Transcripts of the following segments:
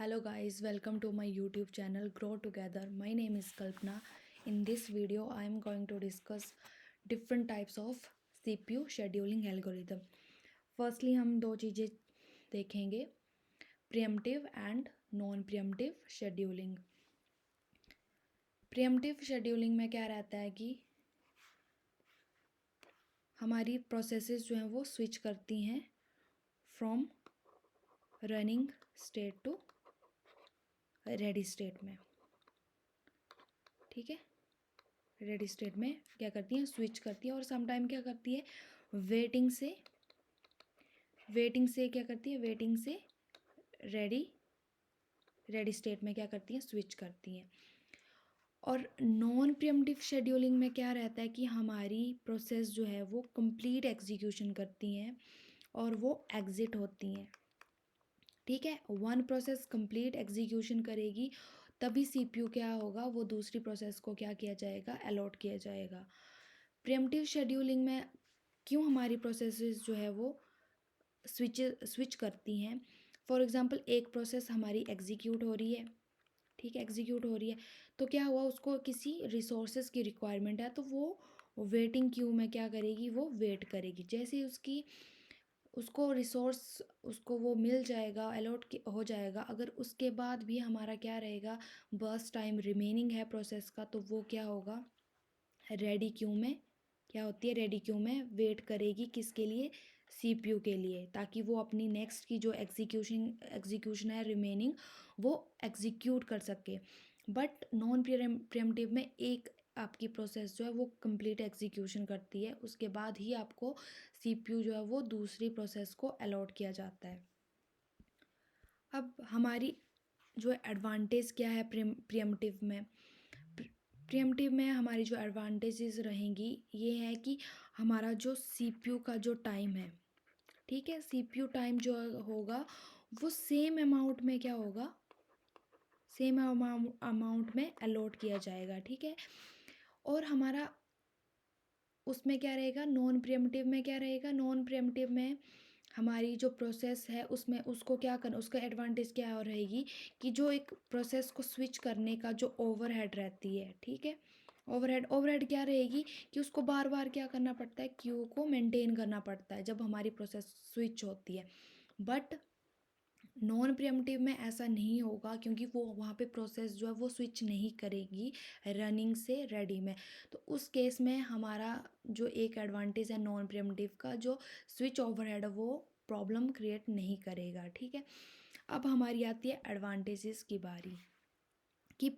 Hello guys, welcome to my YouTube channel Grow Together. My name is Kalpana. In this video, I am going to discuss different types of CPU scheduling algorithm. Firstly, हम दो चीज़ें देखेंगे, preemptive and non-preemptive scheduling. Preemptive scheduling में क्या रहता है कि हमारी प्रोसेसेस जो हैं वो स्विच करती हैं from running state to ready state में, ठीक है। रेडी स्टेट में क्या करती हैं, स्विच करती है। और समटाइम क्या करती है, वेटिंग से क्या करती है, वेटिंग से रेडी स्टेट में क्या करती हैं, स्विच करती हैं। और नॉन प्रिएम्प्टिव शेड्यूलिंग में क्या रहता है कि हमारी प्रोसेस जो है वो कंप्लीट एग्जीक्यूशन करती हैं और वो एग्जिट होती हैं, ठीक है। वन प्रोसेस कंप्लीट एग्जीक्यूशन करेगी तभी सीपीयू क्या होगा, वो दूसरी प्रोसेस को क्या किया जाएगा, अलॉट किया जाएगा। प्रिएम्प्टिव शेड्यूलिंग में क्यों हमारी प्रोसेसेस जो है वो स्विच करती हैं। फॉर एग्जांपल एक प्रोसेस हमारी एग्जीक्यूट हो रही है, ठीक है, एग्जीक्यूट हो रही है, तो क्या हुआ, उसको किसी रिसोर्सेज की रिक्वायरमेंट है, तो वो वेटिंग क्यू में क्या करेगी, वो वेट करेगी। जैसे ही उसको रिसोर्स उसको वो मिल जाएगा, अलॉट हो जाएगा, अगर उसके बाद भी हमारा क्या रहेगा, बर्स्ट टाइम रिमेनिंग है प्रोसेस का, तो वो क्या होगा, रेडी क्यू में क्या होती है, रेडी क्यू में वेट करेगी, किसके लिए, सीपीयू के लिए, ताकि वो अपनी नेक्स्ट की जो एग्जीक्यूशन है रिमेनिंग वो एग्जीक्यूट कर सके। बट नॉन प्रिएम्प्टिव में एक आपकी प्रोसेस जो है वो कंप्लीट एग्जीक्यूशन करती है, उसके बाद ही आपको सीपीयू जो है वो दूसरी प्रोसेस को अलॉट किया जाता है। अब हमारी जो एडवांटेज क्या है प्रिएम्प्टिव में, प्रिएम्प्टिव में हमारी जो एडवांटेजेस रहेंगी ये है कि हमारा जो सीपीयू का जो टाइम है, ठीक है, सीपीयू टाइम जो होगा वो सेम अमाउंट में क्या होगा, सेम अमाउंट में अलॉट किया जाएगा, ठीक है। और हमारा उसमें क्या रहेगा, नॉन प्रिएम्प्टिव में क्या रहेगा, नॉन प्रिएम्प्टिव में हमारी जो प्रोसेस है उसमें उसको क्या करना, उसका एडवांटेज क्या हो रहेगी कि जो एक प्रोसेस को स्विच करने का जो ओवरहेड रहती है, ठीक है, ओवरहेड क्या रहेगी कि उसको बार बार क्या करना पड़ता है, क्यू को मेंटेन करना पड़ता है जब हमारी प्रोसेस स्विच होती है। बट नॉन प्रिएम्प्टिव में ऐसा नहीं होगा, क्योंकि वो वहाँ पे प्रोसेस जो है वो स्विच नहीं करेगी रनिंग से रेडी में। तो उस केस में हमारा जो एक एडवांटेज है नॉन प्रिएम्प्टिव का, जो स्विच ओवरहेड है वो प्रॉब्लम क्रिएट नहीं करेगा, ठीक है। अब हमारी आती है एडवांटेजेस की बारी कि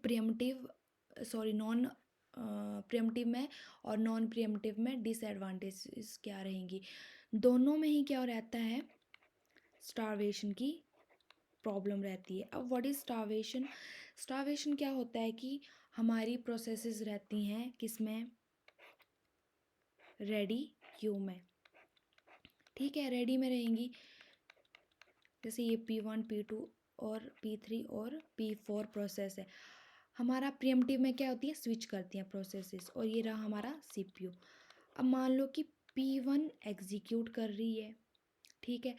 नॉन प्रिएम्प्टिव में और नॉन प्रिएम्प्टिव में डिसएडवांटेजेस क्या रहेंगी। दोनों में ही क्या रहता है, स्टारवेशन की प्रॉब्लम रहती है। अब व्हाट इज़ स्टारवेशन, स्टारवेशन क्या होता है कि हमारी प्रोसेसेस रहती हैं किसमें, रेडी क्यू में, ठीक है, रेडी में रहेंगी। जैसे ये P1 P2 और P3 और P4 प्रोसेस है, हमारा प्रिएम्प्टिव में क्या होती है, स्विच करती हैं प्रोसेसेस। और ये रहा हमारा सीपीयू। अब मान लो कि P1 एग्जीक्यूट कर रही है, ठीक है,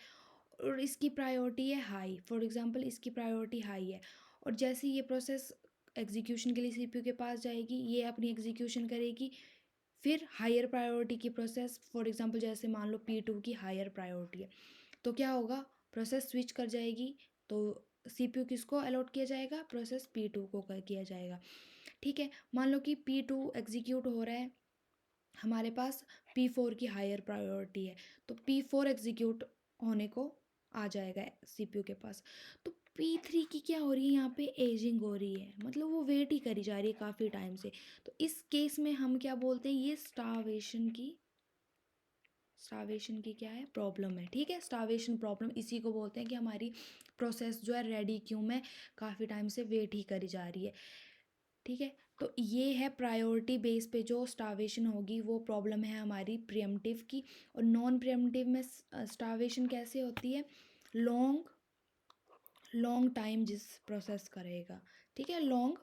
और इसकी प्रायोरिटी है हाई, फॉर एग्जांपल इसकी प्रायोरिटी हाई है, और जैसे ये प्रोसेस एग्जीक्यूशन के लिए सीपीयू के पास जाएगी, ये अपनी एग्जीक्यूशन करेगी, फिर हायर प्रायोरिटी की प्रोसेस, फॉर एग्जांपल जैसे मान लो P2 की हायर प्रायोरिटी है, तो क्या होगा, प्रोसेस स्विच कर जाएगी, तो सीपीयू किसको अलॉट किया जाएगा, प्रोसेस P2 को किया जाएगा, ठीक है। मान लो कि P2 एग्जीक्यूट हो रहा है, हमारे पास P4 की हायर प्रायोरिटी है, तो P4 एग्जीक्यूट होने को आ जाएगा सीपीयू के पास। तो P3 की क्या हो रही है, यहाँ पे एजिंग हो रही है, मतलब वो वेट ही करी जा रही है काफ़ी टाइम से। तो इस केस में हम क्या बोलते हैं, ये स्टारवेशन की क्या है, प्रॉब्लम है, ठीक है। स्टारवेशन प्रॉब्लम इसी को बोलते हैं कि हमारी प्रोसेस जो है रेडी क्यू में काफ़ी टाइम से वेट ही करी जा रही है, ठीक है। तो ये है प्रायोरिटी बेस पे जो स्टारवेशन होगी, वो प्रॉब्लम है हमारी प्रिएम्प्टिव की। और नॉन प्रिएम्प्टिव में स्टारवेशन कैसे होती है, लॉन्ग टाइम जिस प्रोसेस करेगा, ठीक है, लॉन्ग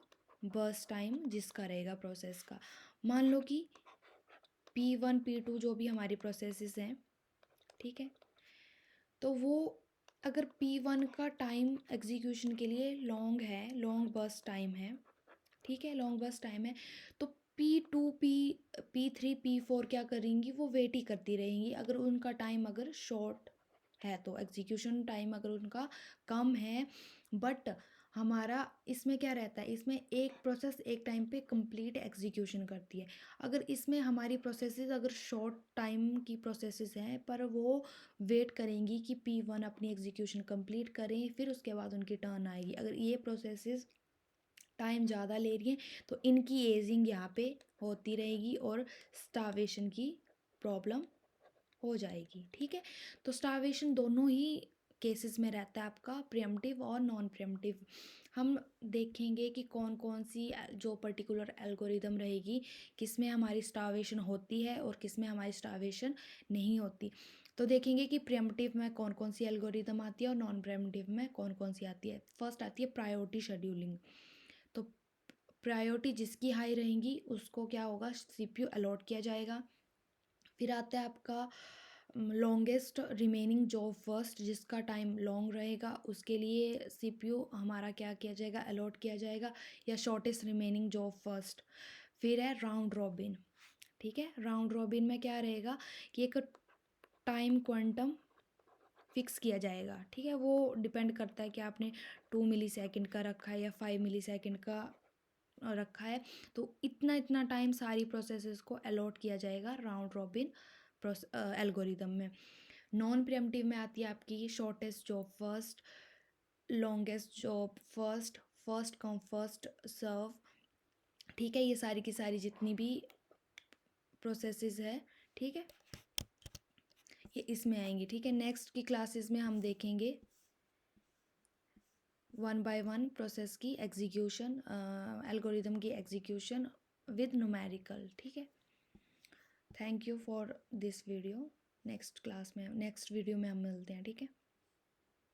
बर्स्ट टाइम जिसका रहेगा प्रोसेस का। मान लो कि P1 P2 जो भी हमारी प्रोसेसेस हैं, ठीक है, तो वो अगर P1 का टाइम एग्जीक्यूशन के लिए लॉन्ग है, लॉन्ग बर्स्ट टाइम है, ठीक है, लॉन्ग बर्स्ट टाइम है, तो P2 P3 P4 क्या करेंगी, वो वेट ही करती रहेंगी। अगर उनका टाइम अगर शॉर्ट है तो एग्जीक्यूशन टाइम अगर उनका कम है, बट हमारा इसमें क्या रहता है, इसमें एक प्रोसेस एक टाइम पे कंप्लीट एग्जीक्यूशन करती है। अगर इसमें हमारी प्रोसेसेस अगर शॉर्ट टाइम की प्रोसेसेस हैं, पर वो वेट करेंगी कि P1 अपनी एग्जीक्यूशन कंप्लीट करें, फिर उसके बाद उनकी टर्न आएगी। अगर ये प्रोसेसेस टाइम ज़्यादा ले रही हैं तो इनकी एजिंग यहाँ पे होती रहेगी और स्टार्वेशन की प्रॉब्लम हो जाएगी, ठीक है। तो स्टार्वेशन दोनों ही केसेस में रहता है आपका, प्रिएम्प्टिव और नॉन प्रिएम्प्टिव। हम देखेंगे कि कौन कौन सी जो पर्टिकुलर एल्गोरिदम रहेगी, किस में हमारी स्टार्वेशन होती है और किस में हमारी स्टार्वेशन नहीं होती। तो देखेंगे कि प्रिएम्प्टिव में कौन कौन सी एल्गोरिदम आती है और नॉन प्रिएम्प्टिव में कौन कौन सी आती है। फर्स्ट आती है प्रायोरिटी शेड्यूलिंग। तो प्रायोरिटी जिसकी हाई रहेंगी उसको क्या होगा, सीपीयू अलॉट किया जाएगा। फिर आता है आपका लॉन्गेस्ट रिमेनिंग जॉब फर्स्ट, जिसका टाइम लॉन्ग रहेगा उसके लिए सीपीयू हमारा क्या किया जाएगा, अलॉट किया जाएगा, या शॉर्टेस्ट रिमेनिंग जॉब फर्स्ट। फिर है राउंड रॉबिन, ठीक है। राउंड रॉबिन में क्या रहेगा कि एक टाइम क्वांटम फिक्स किया जाएगा, ठीक है। वो डिपेंड करता है कि आपने 2 मिली सेकेंड का रखा है या 5 मिली सेकेंड का रखा है। तो इतना इतना टाइम सारी प्रोसेसेस को अलॉट किया जाएगा राउंड रॉबिन एल्गोरिदम में। नॉन प्रिएम्प्टिव में आती है आपकी shortest job first, longest job first, first come first serve, ठीक है। ये सारी की सारी जितनी भी प्रोसेसेस है, ठीक है, ये इसमें आएंगी, ठीक है। नेक्स्ट की क्लासेस में हम देखेंगे 1 बाय 1 प्रोसेस की एग्जीक्यूशन, एल्गोरिदम की एग्जीक्यूशन विद न्यूमेरिकल, ठीक है। Thank you for this video. Next video में हम मिलते हैं, ठीक है।